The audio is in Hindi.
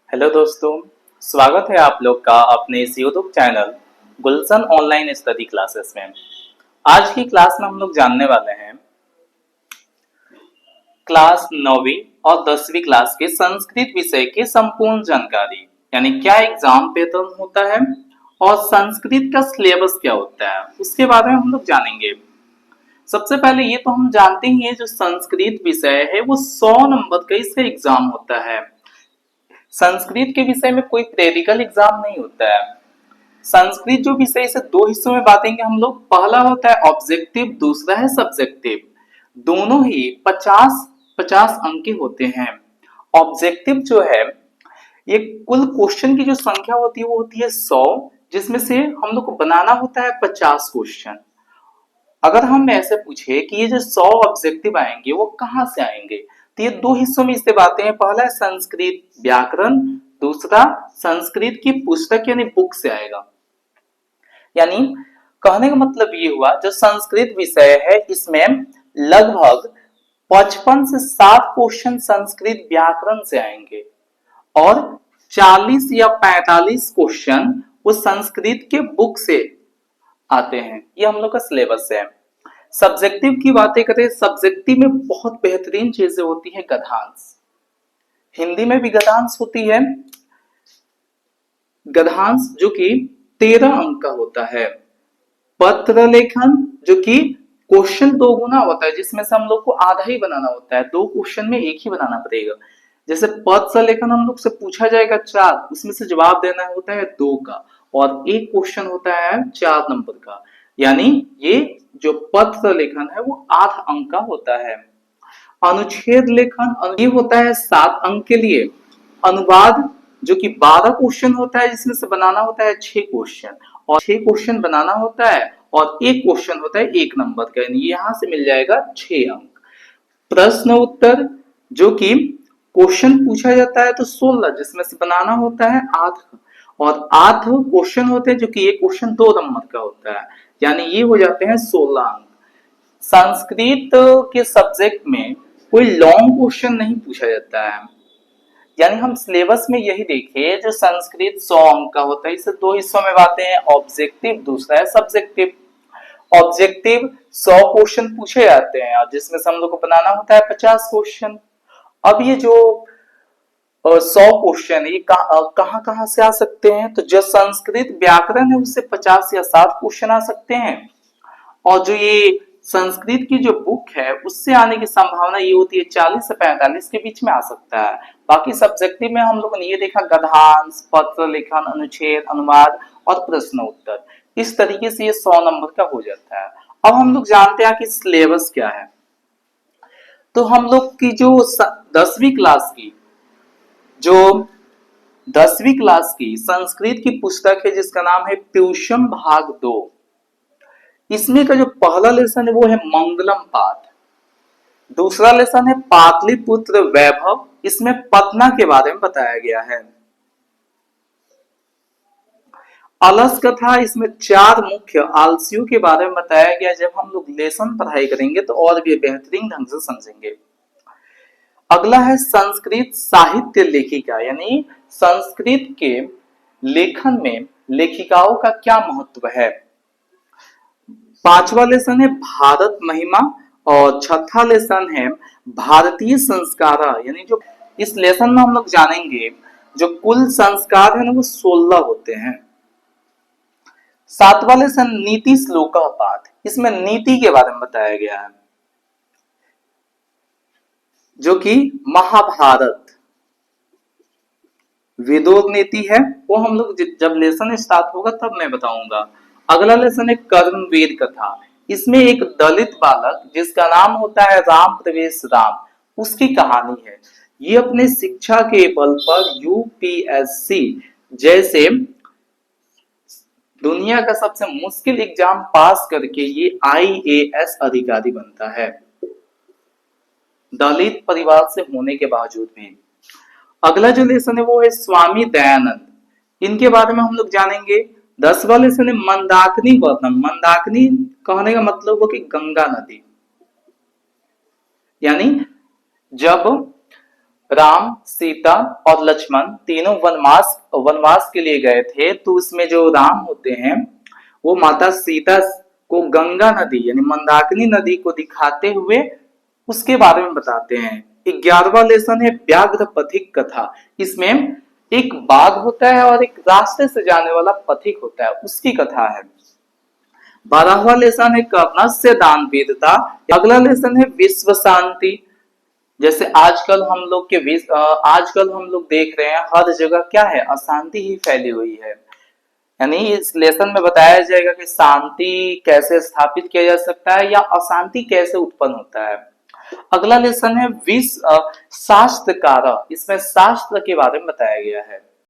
हेलो दोस्तों, स्वागत है आप लोग का अपने इस यूट्यूब चैनल गुलशन ऑनलाइन स्टडी क्लासेस में। आज की क्लास में हम लोग जानने वाले हैं क्लास 9वीं और 10वीं क्लास के संस्कृत विषय की संपूर्ण जानकारी, यानी क्या एग्जाम पैटर्न होता है और संस्कृत का सिलेबस क्या होता है, उसके बारे में हम लोग जानेंगे। सबसे पहले ये तो हम जानते ही हैं, जो संस्कृत विषय है वो 100 नंबर का इसका एग्जाम होता है। संस्कृत के विषय में कोई थ्योरेटिकल एग्जाम नहीं होता है। संस्कृत जो विषय, इसे दो हिस्सों में बांटेंगे हम लोग। पहला होता है ऑब्जेक्टिव, दूसरा है सब्जेक्टिव। दोनों ही 50-50 अंक के होते हैं। ऑब्जेक्टिव जो है, ये कुल क्वेश्चन की जो संख्या होती है वो होती है 100, जिसमें से हम लोग को बनाना होता है 50 क्वेश्चन। अगर हम ऐसे पूछे कि ये जो 100 ऑब्जेक्टिव आएंगे वो कहाँ से आएंगे, तो ये दो हिस्सों में इसे बांटते हैं। पहला है संस्कृत व्याकरण, दूसरा संस्कृत की पुस्तक यानी बुक से आएगा। यानी कहने का मतलब ये हुआ, जो संस्कृत विषय है इसमें लगभग 55 से 60 क्वेश्चन संस्कृत व्याकरण से आएंगे और 40 या 45 क्वेश्चन वो संस्कृत के बुक से आते हैं। ये हम लोग का सिलेबस है। सब्जेक्टिव की बातें करें, सब्जेक्टिव में बहुत बेहतरीन चीजें होती है। गद्यांश, हिंदी में भी गद्यांश होती है। गद्यांश जो कि 13 अंक का होता है। पत्र लेखन जो कि क्वेश्चन दो गुना होता है, जिसमें से हम लोग को आधा ही बनाना होता है। दो क्वेश्चन में एक ही बनाना पड़ेगा। जैसे पत्र लेखन हम लोग से पूछा जाएगा 4, उसमें से जवाब देना होता है 2 का, और एक क्वेश्चन होता है 4 नंबर का। यानी ये जो पत्र लेखन है वो 8 अंक का होता है। अनुच्छेद लेखन ये होता है 7 अंक के लिए। अनुवाद जो कि 12 क्वेश्चन होता है, जिसमें से बनाना होता है 6 क्वेश्चन, और 6 क्वेश्चन बनाना होता है और एक क्वेश्चन होता है 1 नंबर का, यानी यहां से मिल जाएगा 6 अंक। प्रश्न उत्तर जो कि क्वेश्चन पूछा जाता है तो 16, जिसमें से बनाना होता है 8, और 8 क्वेश्चन होते हैं जो कि एक क्वेश्चन 2 नंबर का होता है, यानी ये हो जाते हैं 16 अंक। संस्कृत के सब्जेक्ट में कोई लॉन्ग क्वेश्चन नहीं पूछा जाता है। यानी हम सिलेबस में यही देखें, जो संस्कृत 100 अंक का होता है, इसे दो हिस्सों में बांटते हैं, ऑब्जेक्टिव, दूसरा है सब्जेक्टिव। ऑब्जेक्टिव 100 क्वेश्चन पूछे जाते हैं और जिसमें से हम लोग को बनाना होता है 50 क्वेश्चन। अब ये जो 100 क्वेश्चन ये कहाँ कहाँ से आ सकते हैं, तो जो संस्कृत व्याकरण है उससे 50 या 60 क्वेश्चन आ सकते हैं, और जो ये संस्कृत की जो बुक है उससे आने की संभावना ये होती है 40 से 45 के बीच में आ सकता है। बाकी सब्जेक्टिव में हम लोगों ने ये देखा गद्यांश, पत्र लेखन, अनुच्छेद, अनुवाद और प्रश्न उत्तर। इस तरीके से ये 100 नंबर का हो जाता है। अब हम लोग जानते हैं कि सिलेबस क्या है। तो हम लोग की जो 10वीं क्लास की जो 10वीं क्लास की संस्कृत की पुस्तक है, जिसका नाम है ट्यूशन भाग 2, इसमें का जो पहला लेसन है वो है मंगलम पाठ। दूसरा लेसन है पाटलिपुत्र वैभव, इसमें पटना के बारे में बताया गया है। अलस कथा, इसमें 4 मुख्य आलसियों के बारे में बताया गया। जब हम लोग लेसन पढ़ाई करेंगे तो और भी बेहतरीन ढंग से समझेंगे। अगला है संस्कृत साहित्य लेखिका, यानी संस्कृत के लेखन में लेखिकाओं का क्या महत्व है। 5वां लेसन है भारत महिमा, और 6वां लेसन है भारतीय संस्कार, यानी जो इस लेसन में हम लोग जानेंगे जो कुल संस्कार है ना वो 16 होते हैं। 7वां लेसन नीति श्लोक पाठ, इसमें नीति के बारे में बताया गया है, जो कि महाभारत विदुर नीति है, वो हम लोग जब लेसन स्टार्ट होगा तब मैं बताऊंगा। अगला लेसन है कर्मवीर कथा, इसमें एक दलित बालक जिसका नाम होता है राम प्रवेश राम, उसकी कहानी है। ये अपने शिक्षा के बल पर यूपीएससी जैसे दुनिया का सबसे मुश्किल एग्जाम पास करके ये आईएएस अधिकारी बनता है, दलित परिवार से होने के बावजूद भी। अगला जो लेसन है वो है स्वामी दयानंद, इनके बारे में हम लोग जानेंगे। 10वां लेसन है मंदाकिनी वर्णम। मंदाकिनी कहने का मतलब हो कि गंगा नदी, यानी जब राम, सीता और लक्ष्मण तीनों वनवास वनवास के लिए गए थे। तो उसमें जो राम होते हैं वो माता सीता को गंगा नदी यानी मंदाकिनी नदी को दिखाते हुए उसके बारे में बताते हैं। 11वां लेसन है व्याघ्र पथिक कथा। इसमें एक बाघ होता है और एक रास्ते से जाने वाला पथिक होता है, उसकी कथा है। 12वां लेसन है कर्णस्य दान वीरता। अगला लेसन है विश्व शांति। जैसे आजकल हम लोग आजकल हम लोग देख रहे हैं हर जगह क्या है, अशांति ही फैली हुई है। यानी इस लेसन में बताया जाएगा कि शांति कैसे स्थापित किया जा सकता है या अशांति कैसे उत्पन्न होता है। अगला लेसन है शास्त्रकार। इसमें शास्त्र के बारे में बताया गया है।